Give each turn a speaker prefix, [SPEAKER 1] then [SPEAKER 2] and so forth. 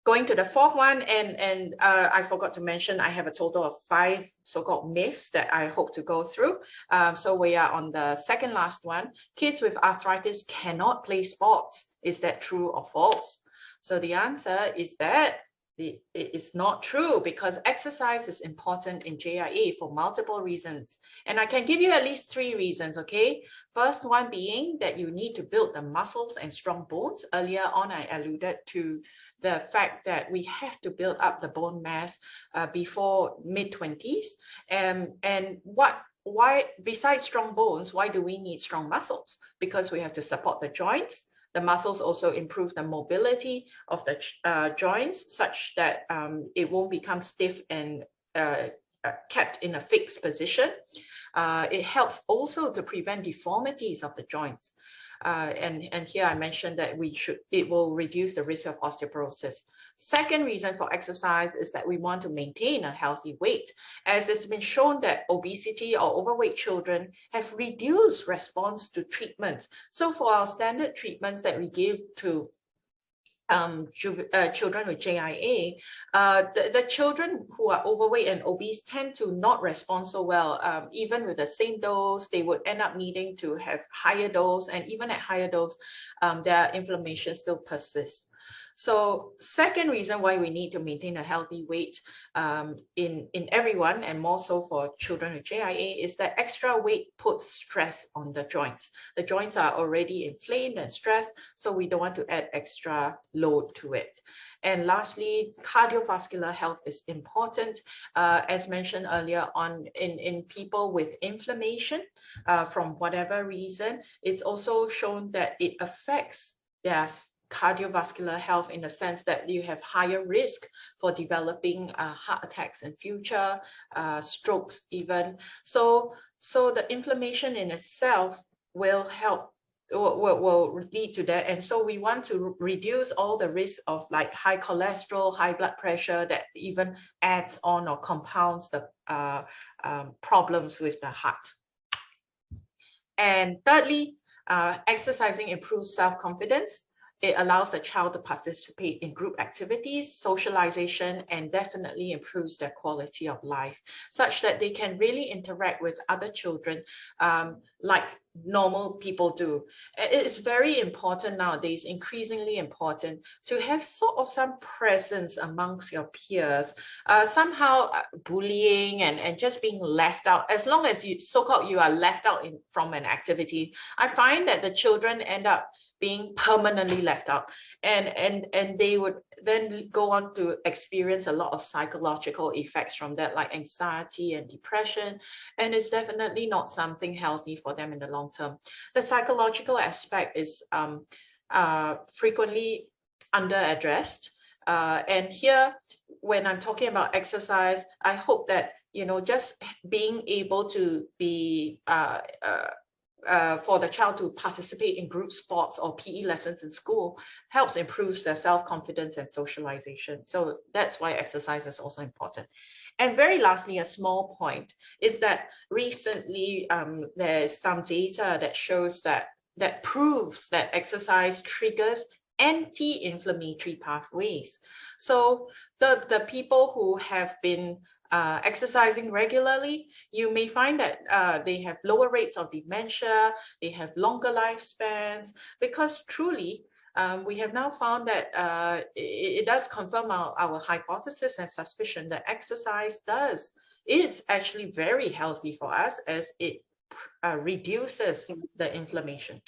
[SPEAKER 1] Going to the fourth one, and I forgot to mention, I have a total of 5 so-called myths that I hope to go through. So we are on the second last one. Kids with arthritis cannot play sports. Is that true or false? So the answer is that it is not true, because exercise is important in JIA for multiple reasons. And I can give you at least 3 reasons, okay? First one being that you need to build the muscles and strong bones. Earlier on, I alluded to the fact that we have to build up the bone mass before mid-20s. And why, besides strong bones, why do we need strong muscles? Because we have to support the joints. The muscles also improve the mobility of the joints such that it won't become stiff and kept in a fixed position. It helps also to prevent deformities of the joints. And here I mentioned that it will reduce the risk of osteoporosis. Second reason for exercise is that we want to maintain a healthy weight, as it's been shown that obesity or overweight children have reduced response to treatments. So for our standard treatments that we give to children with JIA, the children who are overweight and obese tend to not respond so well. Even with the same dose, they would end up needing to have higher dose, and even at higher dose, their inflammation still persists. So second reason why we need to maintain a healthy weight in everyone, and more so for children with JIA, is that extra weight puts stress on the joints. The joints are already inflamed and stressed, so we don't want to add extra load to it. And lastly, cardiovascular health is important. As mentioned earlier on, in people with inflammation from whatever reason, it's also shown that it affects their cardiovascular health in the sense that you have higher risk for developing heart attacks in future, strokes even. So the inflammation in itself will help, will lead to that. And so we want to reduce all the risk of like high cholesterol, high blood pressure that even adds on or compounds the problems with the heart. And thirdly, exercising improves self-confidence. It allows the child to participate in group activities, socialization, and definitely improves their quality of life, such that they can really interact with other children like normal people do. It is very important nowadays, increasingly important, to have sort of some presence amongst your peers. Somehow bullying and just being left out, as long as you so-called you are left out from an activity, I find that the children end up being permanently left out, and they would then go on to experience a lot of psychological effects from that, like anxiety and depression, and it's definitely not something healthy for them in the long term. The psychological aspect is frequently under-addressed, and here when I'm talking about exercise, I hope that, you know, just being able to be for the child to participate in group sports or PE lessons in school helps improve their self-confidence and socialization. So that's why exercise is also important. And very lastly, a small point is that recently there's some data that shows that proves that exercise triggers anti-inflammatory pathways. So the people who have been exercising regularly, you may find that they have lower rates of dementia, they have longer lifespans, because truly we have now found that it does confirm our hypothesis and suspicion that exercise is actually very healthy for us, as it reduces the inflammation.